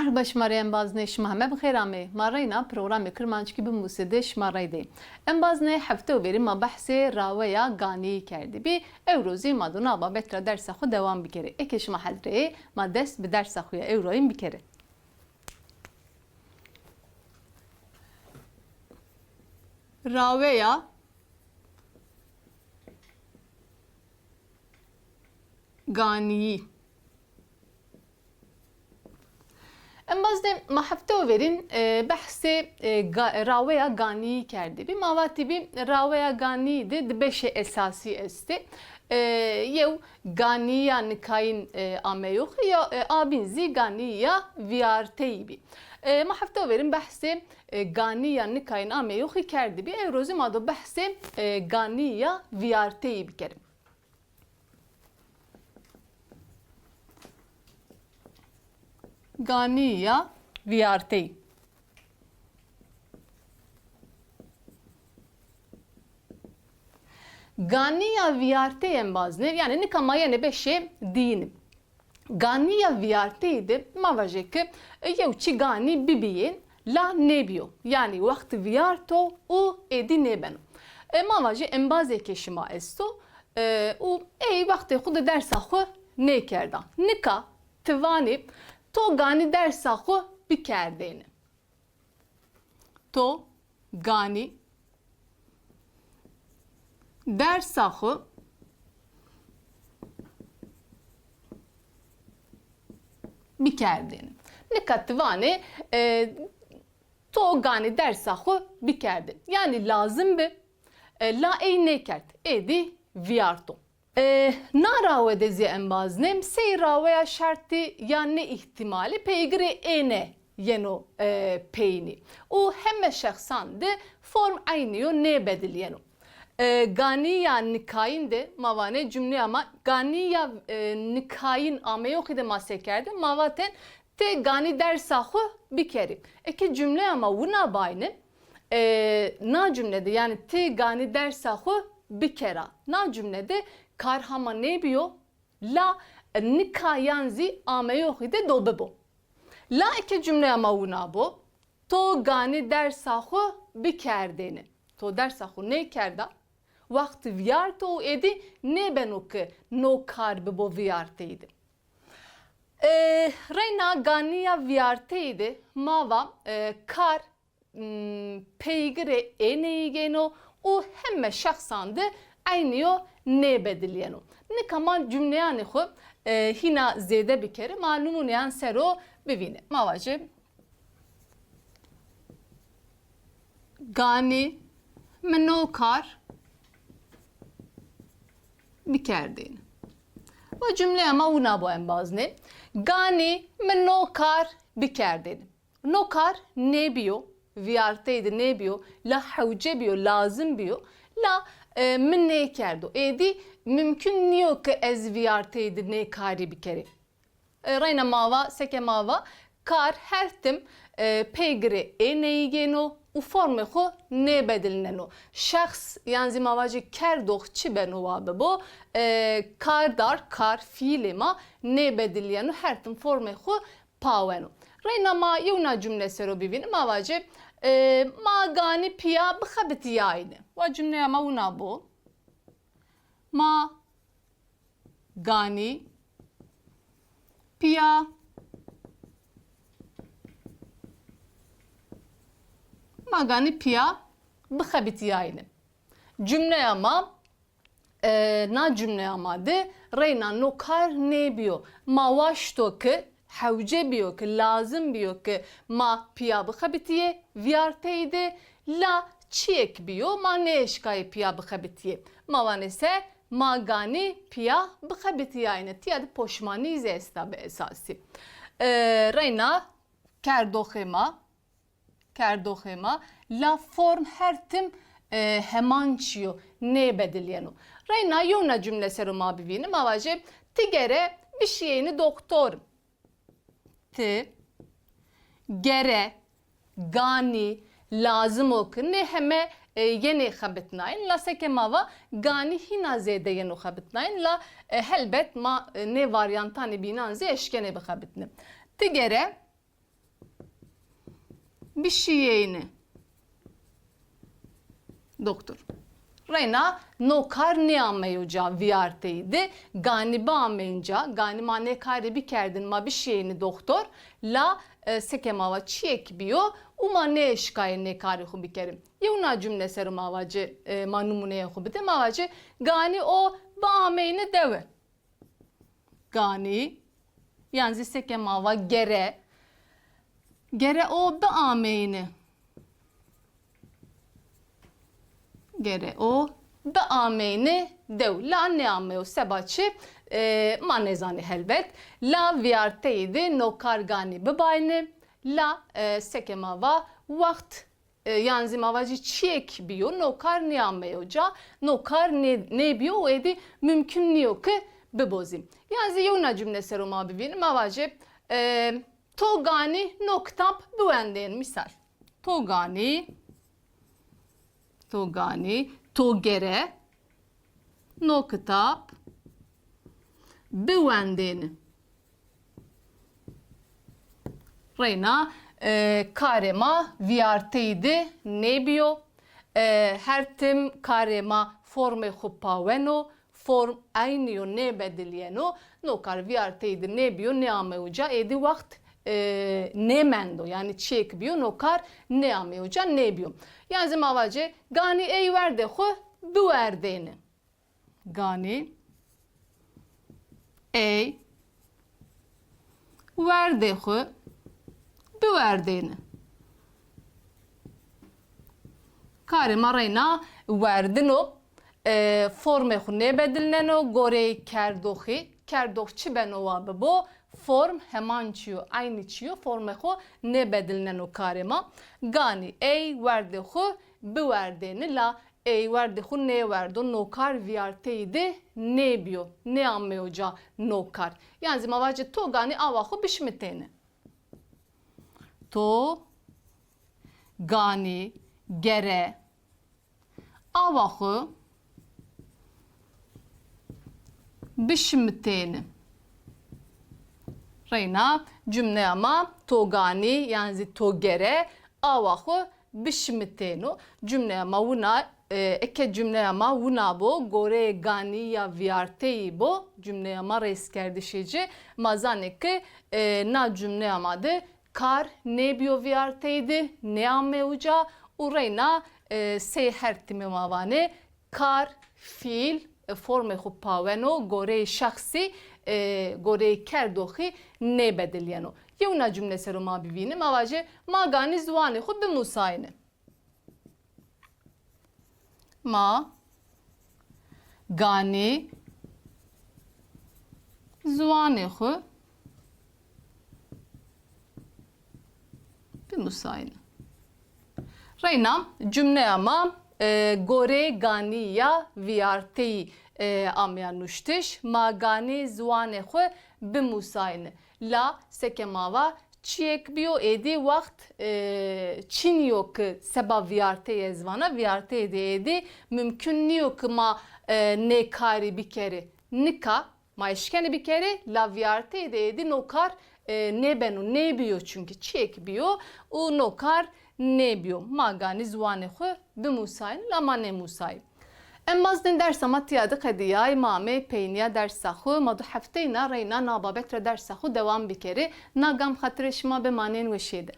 مرحبا شماره بازنه شما همه بخیرامه ما رینا پروگرام کرمانچکی به موسیقی شماره دی بازنه هفته و بریم ما بحث راویا گانی کرده بی اوروزی ما دونا با بتر درس خود دوام بکره اکش ما حضره ما دست به درس خویا اورویم بکره راویا گانی بازده ما هفته و برین بحث راویا گانی کرده بی مواتی بی راویا گانی ده بشه اساسی است یو گانی یا نکاین آمیوخ یا آبینزی گانی یا ویارتی بی ما هفته و برین بحث گانی یا نکاین آمیوخی کرده بی روزی ما دو بحث گانی یا ویارتی بکریم گانی یا ویارتی گانی یا ویارتی بازنه یعنی نکمایه نبشه دین گانی یا ویارتی ده ما وجه که یو چی گانی ببین لا نبیو یعنی وقت ویارتو او ایدی نبنو ما وجه انبازه که شما استو او ای وقت خود درس خو نکردن نکا توانی تو گانی درس خو بکردین تو گانی درس خو بکردین نکاتوانه تو گانی درس خو بکردین یعنی لازم به لا ای نکرد ایدی ویارتو ناراوه دزی انبازنم سی راوه شرطی yani ihtimali peygiri ene yeno peyni o hem şahsan de form aynı ne bedel yeno gani ya nikayin de mavane cümle ama gani ya nikayin ama yok ide masekerde mavaten te gani dersahu bir kere ki cümle ama buna bayne na cümlede yani te gani dersahu bir kere na cümlede karhama ne biyo la nikayanzi ameyokide dobe bo la iki cümle ama bu to gani dersahu bikerdeni to dersahu ne kerda vakti viyarto edi ne benuke no karbe bo viyarteydi reyna ganiya viyarteydi mava kar peygire eneyi geno o hemme şahsandı aynı ne bedeliyorsun? Ne kaman cümle yani xo hina zede bir kere malumun yani sero bivine. Mavacı gani menokar bir kerdin. Bu cümle ama una bu en bazne. Gani menokar bir kerdin. Nokar ne biyo? Viyarteydi ne biyo? La havce biyo, lazım biyo. La من نه کردو ایدی ممکن نیو که از ویارتید نه کاری بکری راینا ماوا سکه ماوا کار هر تم پیگری اینیگنو و فرم خو نه بدلننو شخص یعنی ماواجی کردوخ چی بنو وابه بو کاردار کار fiili ما نه بدلینو هر تم فرم خو پاونو راینا ما یونا جمله سرو ببین ماواجی ما گانی پیا بخبتی aynı. و cümle ama una bu. Ma gani pia ma gani pia bخبتی aynı. Cümle ama na cümle ama de reyna nokar ne biyo ma vaşto ki havce biyo ki lazım biyo ki ma pia bخبتیه viyarteyde la çiyek biyo ma ne eşkayı pia bخبتیه ma vanese ma gani pia bخبتیه aynı tiyadi poşmani zesta be esası reyna kerdoxema la form her tim hemançiyo ne bedelyenu reyna yona cümle seru ma bivini ma vaje tigere bir şeyini doktor ti gere gani lazım oku ne heme yeni xabitnayn la seke mava gani hina zede yeni xabitnayn la helbet ma ne varyantani binanze eşkene bi xabitne tigere bir şeyini. Doktor. Reyna nokar ne ameyoca viyarteydi. Gani ba ameyinca, gani ma ne kare bir kerdin ma bir şeyini doktor. La sekemava çiek biyo. Uma ne eşkaya ne kare hu bir kerim. Yevna cümle serum avacı ma numuneye hu bir de avacı. Gani o ba ameyini deve. Gani yani sekemava gere. Gere o ba ameyini. Gere o da ameyni dev. La ne ameyo sebaçı ma nezani helbet. La viyarteydi nokar gani bebayni. La sekemava vakt yani mavacı çiek biyo nokar ne ameyoca. Nokar ne biyo o edi mümkün niyo ki bebozim. Yani yuna cümle seruma bibin mavacı to gani noktap buendeyin misal. To gani to gere no kitap biwendin Reyna karema viyarteydi ne biyo her tim karema forme hupaveno form aynı ne bedelyeno no kar viyarteydi ne biyo ne ameuca edi vakt ne mendo yani çek biyo no kar ne ameuca ne biyo yani zemavacı gani ey verde ho bu erdeni gani ey verde ho bu erdeni karema reyna verdino forme ho ne bedilneno gore kerdoxçi benova bebo form heman çiyo aynı çiyo forme ho ne bedilneno karema gani ey verde ho bu verdeni la ey verde ho ne verdo nokar viyarteydi ne biyo ne ameyoca nokar yani mavacı to gani ava ho bişmiteni to gani gere ava ho bişmiteni Reyna cümle ama to gani yani to gere avahu bişmitenu cümle ama vuna eke cümle ama vuna bo gore gani ya viyarteyi bo cümle ama reis kerdişici mazaneke na cümle ama de kar ne biyo viyarteydi ne ameuca ureyna sehertimi mavane kar fiil forme hupaveno gore şahsi gore kerdoxi ne bedelyeno. Yevna cümle seruma bibinin avacı ma gani zuvani xu bimusayne. Ma gani zuvani xu bimusayne. Reyna cümle ama gore gani ya viyarteyi amyanuştiş magani zwane xu bimusayne la sekemava çiek biyo edi vakt çin yok seba viyarte zvana viyarte edi mümkün niyo ki ma ne kari bir kere nika ma eşkeni bir kere la viyarte edi nokar ne benu ne biyo çünkü çiek biyo o nokar ne biyo magani zwane xu bimusayne la ma ne musayne Emmazden ders amatiyada kadiya imame peyniya ders sahu madu hafteyna reyna nababet re ders sahu devam bir kere nagam hatırışma be manen ve şeyde.